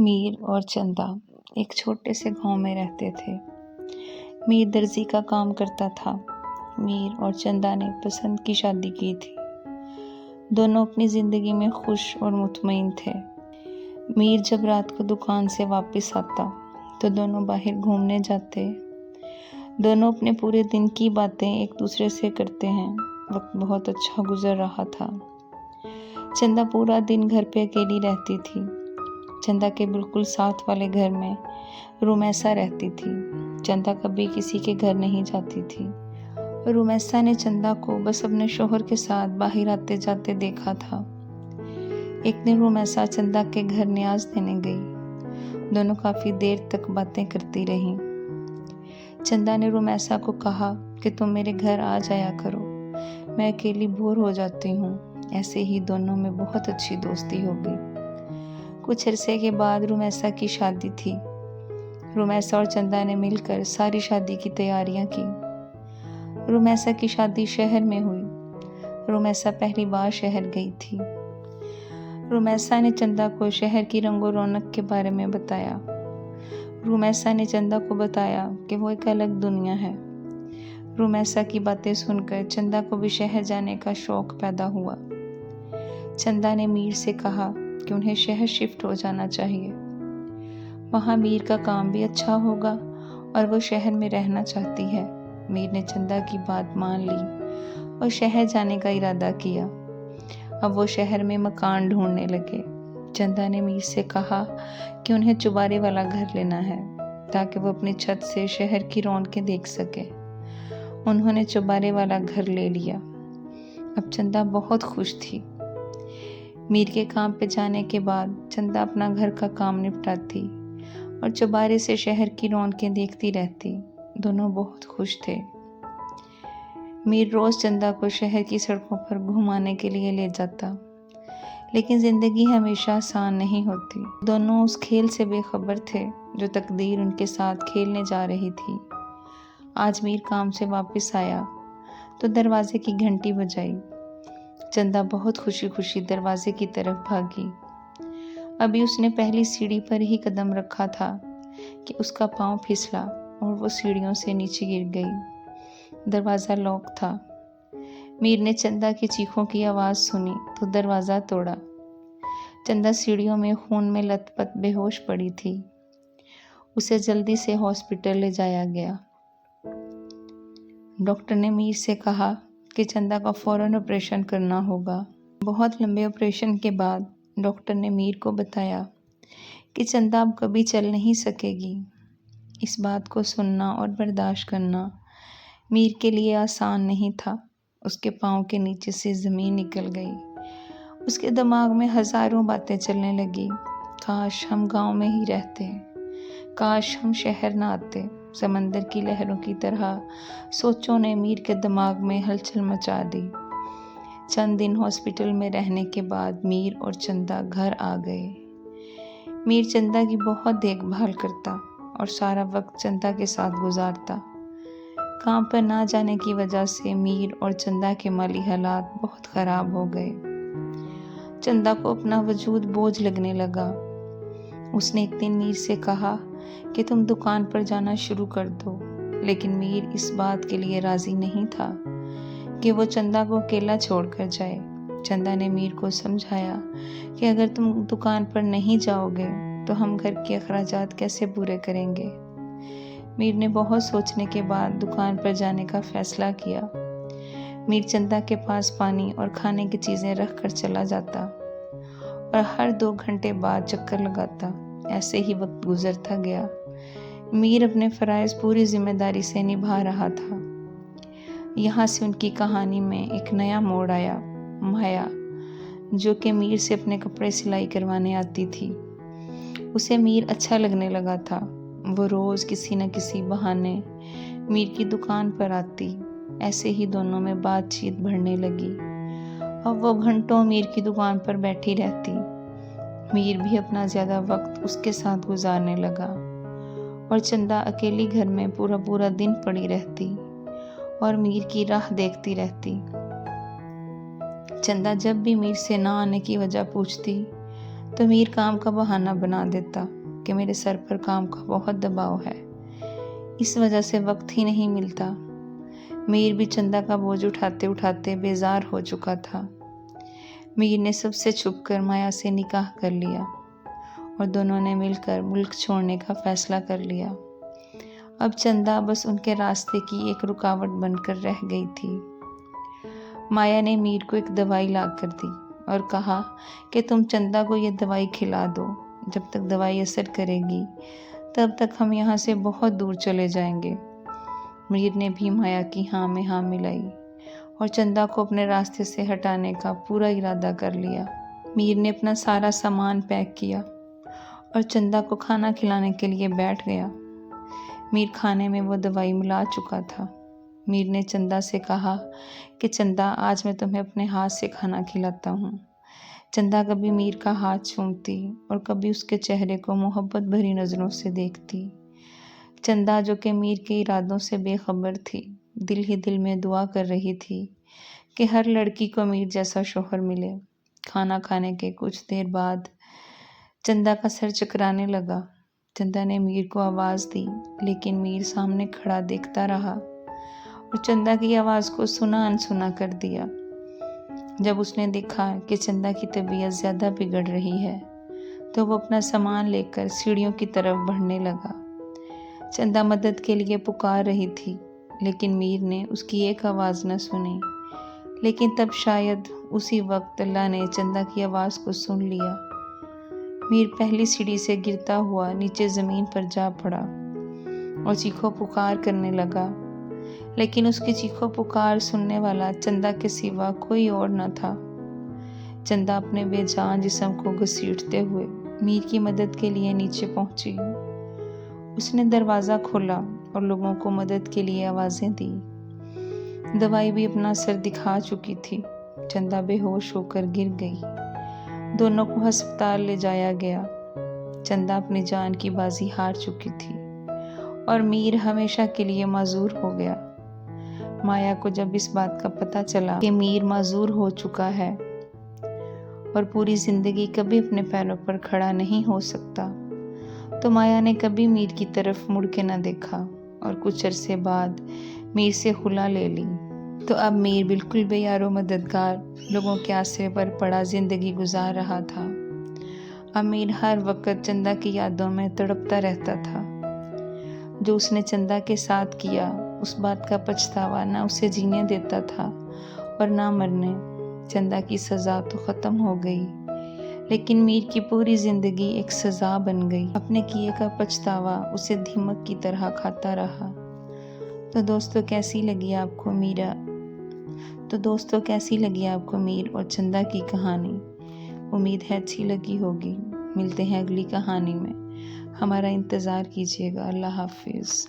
मीर और चंदा एक छोटे से गांव में रहते थे। मीर दर्जी का काम करता था। मीर और चंदा ने पसंद की शादी की थी। दोनों अपनी ज़िंदगी में खुश और मुतमईन थे। मीर जब रात को दुकान से वापस आता तो दोनों बाहर घूमने जाते। दोनों अपने पूरे दिन की बातें एक दूसरे से करते हैं। वक्त बहुत अच्छा गुजर रहा था। चंदा पूरा दिन घर पे अकेली रहती थी। चंदा के बिल्कुल साथ वाले घर में रुमैसा रहती थी। चंदा कभी किसी के घर नहीं जाती थी। रुमैसा ने चंदा को बस अपने शौहर के साथ बाहर आते जाते देखा था। एक दिन रुमैसा चंदा के घर न्याज देने गई। दोनों काफ़ी देर तक बातें करती रहीं। चंदा ने रुमैसा को कहा कि तुम मेरे घर आ जाया करो, मैं अकेली बोर हो जाती हूँ। ऐसे ही दोनों में बहुत अच्छी दोस्ती हो गई। कुछ अरसे के बाद रुमैसा की शादी थी। रुमैसा और चंदा ने मिलकर सारी शादी की तैयारियां की। रुमैसा की शादी शहर में हुई। रुमैसा पहली बार शहर गई थी। रुमैसा ने चंदा को शहर की रंगो रौनक के बारे में बताया। रुमैसा ने चंदा को बताया कि वो एक अलग दुनिया है। रुमैसा की बातें सुनकर चंदा को भी शहर जाने का शौक पैदा हुआ। चंदा ने मीर से कहा कि उन्हें शहर शिफ्ट हो जाना चाहिए। वहाँ मीर का काम भी अच्छा होगा और वो शहर में रहना चाहती है। मीर ने चंदा की बात मान ली और शहर जाने का इरादा किया। अब वो शहर में मकान ढूंढने लगे। चंदा ने मीर से कहा कि उन्हें चुबारे वाला घर लेना है ताकि वो अपनी छत से शहर की रौनकें देख सके। उन्होंने चुबारे वाला घर ले लिया। अब चंदा बहुत खुश थी। मीर के काम पे जाने के बाद चंदा अपना घर का काम निपटाती और चुबारे से शहर की रौनकें देखती रहती। दोनों बहुत खुश थे। मीर रोज चंदा को शहर की सड़कों पर घुमाने के लिए ले जाता, लेकिन जिंदगी हमेशा आसान नहीं होती। दोनों उस खेल से बेखबर थे जो तकदीर उनके साथ खेलने जा रही थी। आज मीर काम से वापस आया तो दरवाजे की घंटी बजाई। चंदा बहुत खुशी खुशी दरवाजे की तरफ भागी। अभी उसने पहली सीढ़ी पर ही कदम रखा था कि उसका पांव फिसला और वो सीढ़ियों से नीचे गिर गई। दरवाज़ा लॉक था। मीर ने चंदा की चीखों की आवाज़ सुनी तो दरवाज़ा तोड़ा। चंदा सीढ़ियों में खून में लथपथ बेहोश पड़ी थी। उसे जल्दी से हॉस्पिटल ले जाया गया। डॉक्टर ने मीर से कहा कि चंदा का फौरन ऑपरेशन करना होगा। बहुत लंबे ऑपरेशन के बाद डॉक्टर ने मीर को बताया कि चंदा अब कभी चल नहीं सकेगी। इस बात को सुनना और बर्दाश्त करना मीर के लिए आसान नहीं था। उसके पाँव के नीचे से ज़मीन निकल गई। उसके दिमाग में हज़ारों बातें चलने लगी। काश हम गांव में ही रहते, काश हम शहर ना आते। समंदर की लहरों की तरह सोचों ने मीर के दिमाग में हलचल मचा दी। चंद दिन हॉस्पिटल में रहने के बाद मीर और चंदा घर आ गए। मीर चंदा की बहुत देखभाल करता और सारा वक्त चंदा के साथ गुजारता। काम पर ना जाने की वजह से मीर और चंदा के माली हालात बहुत ख़राब हो गए। चंदा को अपना वजूद बोझ लगने लगा। उसने एक दिन मीर से कहा कि तुम दुकान पर जाना शुरू कर दो, लेकिन मीर इस बात के लिए राज़ी नहीं था कि वो चंदा को अकेला छोड़कर जाए। चंदा ने मीर को समझाया कि अगर तुम दुकान पर नहीं जाओगे तो हम घर के अखराजात कैसे पूरे करेंगे। मीर ने बहुत सोचने के बाद दुकान पर जाने का फैसला किया। मीर चंदा के पास पानी और खाने की चीज़ें रख कर चला जाता और हर 2 घंटे बाद चक्कर लगाता। ऐसे ही वक्त गुजरता गया। मीर अपने फ़राइज़ पूरी जिम्मेदारी से निभा रहा था। यहाँ से उनकी कहानी में एक नया मोड़ आया। माया, जो कि मीर से अपने कपड़े सिलाई करवाने आती थी, उसे मीर अच्छा लगने लगा था। वो रोज़ किसी न किसी बहाने मीर की दुकान पर आती। ऐसे ही दोनों में बातचीत बढ़ने लगी। अब वो घंटों मीर की दुकान पर बैठी रहती। मीर भी अपना ज़्यादा वक्त उसके साथ गुजारने लगा और चंदा अकेली घर में पूरा पूरा दिन पड़ी रहती और मीर की राह देखती रहती। चंदा जब भी मीर से ना आने की वजह पूछती तो मीर काम का बहाना बना देता कि मेरे सर पर काम का बहुत दबाव है, इस वजह से वक्त ही नहीं मिलता। मीर भी चंदा का बोझ उठाते उठाते बेजार हो चुका था। मीर ने सबसे छुपकर माया से निकाह कर लिया और दोनों ने मिलकर मुल्क छोड़ने का फैसला कर लिया। अब चंदा बस उनके रास्ते की एक रुकावट बनकर रह गई थी। माया ने मीर को एक दवाई ला कर दी और कहा कि तुम चंदा को ये दवाई खिला दो, जब तक दवाई असर करेगी तब तक हम यहाँ से बहुत दूर चले जाएंगे। मीर ने भी माया की हाँ में हाँ मिलाई और चंदा को अपने रास्ते से हटाने का पूरा इरादा कर लिया। मीर ने अपना सारा सामान पैक किया और चंदा को खाना खिलाने के लिए बैठ गया। मीर खाने में वो दवाई मिला चुका था। मीर ने चंदा से कहा कि चंदा, आज मैं तुम्हें अपने हाथ से खाना खिलाता हूँ। चंदा कभी मीर का हाथ चूमती और कभी उसके चेहरे को मोहब्बत भरी नज़रों से देखती। चंदा, जो कि मीर के इरादों से बेखबर थी, दिल ही दिल में दुआ कर रही थी कि हर लड़की को मीर जैसा शौहर मिले। खाना खाने के कुछ देर बाद चंदा का सर चकराने लगा। चंदा ने मीर को आवाज़ दी, लेकिन मीर सामने खड़ा देखता रहा और चंदा की आवाज़ को सुना अनसुना कर दिया। जब उसने देखा कि चंदा की तबीयत ज़्यादा बिगड़ रही है तो वो अपना सामान लेकर सीढ़ियों की तरफ बढ़ने लगा। चंदा मदद के लिए पुकार रही थी, लेकिन मीर ने उसकी एक आवाज़ न सुनी। लेकिन तब शायद उसी वक्त अल्लाह ने चंदा की आवाज़ को सुन लिया। मीर पहली सीढ़ी से गिरता हुआ नीचे ज़मीन पर जा पड़ा और चीखो पुकार करने लगा, लेकिन उसकी चीखो पुकार सुनने वाला चंदा के सिवा कोई और न था। चंदा अपने बेजान जिस्म को घसीटते हुए मीर की मदद के लिए नीचे पहुंची। उसने दरवाज़ा खोला और लोगों को मदद के लिए आवाज़ें दी। दवाई भी अपना असर दिखा चुकी थी। चंदा बेहोश होकर गिर गई। दोनों को अस्पताल ले जाया गया। चंदा अपनी जान की बाजी हार चुकी थी और मीर हमेशा के लिए माजूर हो गया। माया को जब इस बात का पता चला कि मीर माजूर हो चुका है और पूरी जिंदगी कभी अपने पैरों पर खड़ा नहीं हो सकता, तो माया ने कभी मीर की तरफ मुड़ के न देखा और कुछ अरसे बाद मीर से खुला ले ली। तो अब मीर बिल्कुल बेयारो मददगार लोगों के आसरे पर पड़ा जिंदगी गुजार रहा था। अब मीर हर वक्त चंदा की यादों में तड़पता रहता था। जो उसने चंदा के साथ किया, उस बात का पछतावा ना उसे जीने देता था और ना मरने। चंदा की सज़ा तो ख़त्म हो गई, लेकिन मीर की पूरी ज़िंदगी एक सज़ा बन गई। अपने किए का पछतावा उसे दीमक की तरह खाता रहा। तो दोस्तों कैसी लगी आपको मीर और चंदा की कहानी? उम्मीद है अच्छी लगी होगी। मिलते हैं अगली कहानी में। हमारा इंतज़ार कीजिएगा। अल्लाह हाफिज़।